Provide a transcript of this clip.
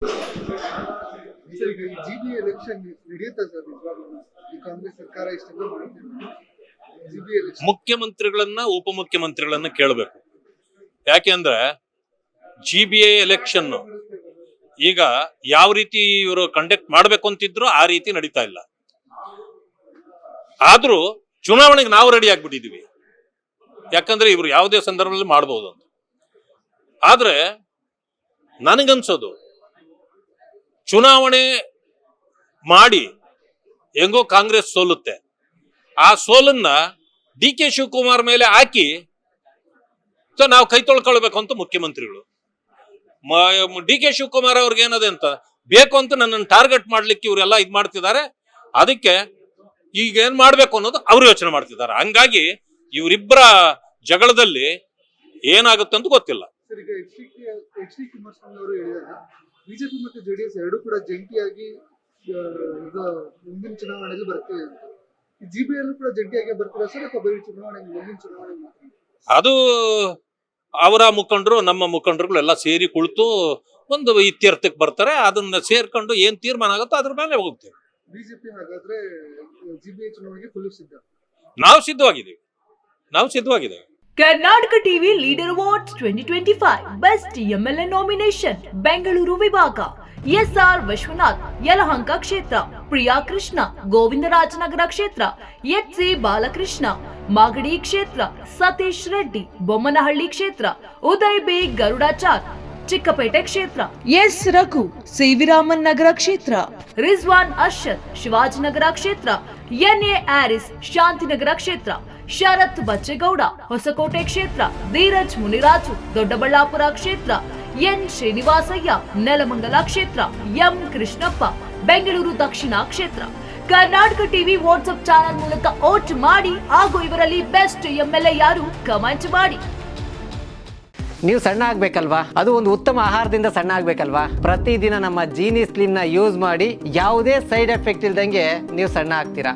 Sir, ಈಗ ಈ GB election ನಡೆಯುತ್ತಾ ಸರ್? ಈ ಕಾಂಗ್ರೆಸ್ ಸರ್ಕಾರ ಇಷ್ಟೆಲ್ಲ ಮಾಡಿದೆ, ಜಿಬಿ ಎಲೆಕ್ಷನ್ ಮುಖ್ಯಮಂತ್ರಿಗಳನ್ನ ಉಪಮುಖ್ಯಮಂತ್ರಿಗಳನ್ನ ಕೇಳಬೇಕು. ಯಾಕೆಂದ್ರೆ GBA ಎಲೆಕ್ಷನ್ ಈಗ ಯಾವ ರೀತಿ ಇವರು ಕಂಡಕ್ಟ್ ಮಾಡ್ಬೇಕು ಅಂತಿದ್ರು ಆ ರೀತಿ ನಡೀತಾ ಇಲ್ಲ. ಆದ್ರೂ ಚುನಾವಣೆಗೆ ನಾವು ರೆಡಿ ಆಗ್ಬಿಟ್ಟಿದೀವಿ, ಯಾಕಂದ್ರೆ ಇವರು ಯಾವುದೇ ಸಂದರ್ಭದಲ್ಲಿ ಮಾಡಬಹುದು ಅಂತ. ಆದ್ರೆ ನನಗನ್ಸೋದು ಚುನಾವಣೆ ಮಾಡಿ ಹೆಂಗೋ ಕಾಂಗ್ರೆಸ್ ಸೋಲುತ್ತೆ, ಆ ಸೋಲನ್ನ DK ಶಿವಕುಮಾರ್ ಮೇಲೆ ಹಾಕಿ ನಾವು ಕೈ ತೊಳ್ಕೊಳ್ಬೇಕು ಅಂತ ಮುಖ್ಯಮಂತ್ರಿಗಳು. DK ಶಿವಕುಮಾರ್ ಅವ್ರಿಗೆ ಏನದೆ ಅಂತ ಬೇಕು ಅಂತ ನನ್ನನ್ನು ಟಾರ್ಗೆಟ್ ಮಾಡ್ಲಿಕ್ಕೆ ಇವರೆಲ್ಲ ಇದ್ ಮಾಡ್ತಿದ್ದಾರೆ. ಅದಕ್ಕೆ ಈಗ ಏನ್ ಮಾಡ್ಬೇಕು ಅನ್ನೋದು ಅವ್ರು ಯೋಚನೆ ಮಾಡ್ತಿದ್ದಾರೆ. ಹಂಗಾಗಿ ಇವರಿಬ್ಬರ ಜಗಳದಲ್ಲಿ ಏನಾಗುತ್ತೆ ಅಂತ ಗೊತ್ತಿಲ್ಲ. ಸರ್, ಈಗ ಎಚ್ ಡಿ ಕುಮಾರಸ್ವಾಮಿ ಅವರು ಹೇಳಿದಾಗ ಬಿಜೆಪಿ ಮತ್ತು JDS ಎರಡೂ ಕೂಡ ಜಂಟಿಯಾಗಿ ಈಗ ಮುಂದಿನ ಚುನಾವಣೆಯಲ್ಲಿ ಬರ್ತೇವೆ ಅಂತ. ಜಿಬಿ ಯಲ್ಲೂ ಕೂಡ ಜಂಟಿಯಾಗಿ ಬರ್ತೀರಾ ಸರ್, ಅಥವಾ ಬೇರೆ ಚುನಾವಣೆ ಮುಂದಿನ ಚುನಾವಣೆ ಮಾತ್ರ? ಅದು ಅವರ ಮುಖಂಡರು ನಮ್ಮ ಮುಖಂಡರುಗಳೆಲ್ಲ ಸೇರಿ ಕುಳಿತು ಒಂದು ಇತ್ಯರ್ಥಕ್ಕೆ ಬರ್ತಾರೆ. ಅದನ್ನ ಸೇರ್ಕೊಂಡು ಏನ್ ತೀರ್ಮಾನ ಆಗುತ್ತೋ ಅದ್ರ ಮೇಲೆ ಹೋಗ್ತೇವೆ. ಬಿಜೆಪಿ ಹಾಗಾದ್ರೆ ಜಿಬಿಎ ಚುನಾವಣೆಗೆ ಫುಲ್ ಸಿದ್ಧ? ನಾವು ಸಿದ್ಧವಾಗಿದ್ದೇವೆ. Karnataka TV leader awards 2025 best MLA nomination Bengaluru ವಿಭಾಗ SR ವಿಶ್ವನಾಥ್ ಯಲಹಂಕ ಕ್ಷೇತ್ರ, ಪ್ರಿಯಾ ಕೃಷ್ಣ ಗೋವಿಂದರಾಜನಗರ ಕ್ಷೇತ್ರ, HC ಬಾಲಕೃಷ್ಣ ಮಾಗಡಿ ಕ್ಷೇತ್ರ, ಸತೀಶ್ ರೆಡ್ಡಿ ಬೊಮ್ಮನಹಳ್ಳಿ ಕ್ಷೇತ್ರ, ಉದಯ್ ಬಿ ಗರುಡಾಚಾರ್ ಚಿಕ್ಕಪೇಟೆ ಕ್ಷೇತ್ರ, S ರಘು ಸಿವಿರಾಮನ್ ನಗರ ಕ್ಷೇತ್ರ, ರಿಜ್ವಾನ್ ಅರ್ಷದ್ ಶಿವಾಜಿನಗರ ಕ್ಷೇತ್ರ, NA ಆರಿಸ್ ಶಾಂತಿನಗರ ಕ್ಷೇತ್ರ, ಶರತ್ ಬಚ್ಚೇಗೌಡ ಹೊಸಕೋಟೆ ಕ್ಷೇತ್ರ, ಧೀರಜ್ ಮುನಿರಾಜು ದೊಡ್ಡಬಳ್ಳಾಪುರ ಕ್ಷೇತ್ರ, N ಶ್ರೀನಿವಾಸಯ್ಯ ನೆಲಮಂಗಲ ಕ್ಷೇತ್ರ, M ಕೃಷ್ಣಪ್ಪ ಬೆಂಗಳೂರು ದಕ್ಷಿಣ ಕ್ಷೇತ್ರ. ಕರ್ನಾಟಕ ಟಿವಿ ವಾಟ್ಸ್ಆಪ್ ಚಾನೆಲ್ ಮೂಲಕ ವೋಟ್ ಮಾಡಿ ಹಾಗೂ ಇವರಲ್ಲಿ ಬೆಸ್ಟ್ MLA ಯಾರು ಕಮೆಂಟ್ ಮಾಡಿ. ನೀವು ಸಣ್ಣ ಆಗ್ಬೇಕಲ್ವಾ? ಅದು ಒಂದು ಉತ್ತಮ ಆಹಾರದಿಂದ ಸಣ್ಣ ಆಗ್ಬೇಕಲ್ವಾ? ಪ್ರತಿದಿನ ನಮ್ಮ ಜೀನಿ ಸ್ಲಿಮ್ ನ ಯೂಸ್ ಮಾಡಿ ಯಾವುದೇ ಸೈಡ್ ಎಫೆಕ್ಟ್ ಇಲ್ದಂಗೆ ನೀವು ಸಣ್ಣ ಆಗ್ತೀರಾ.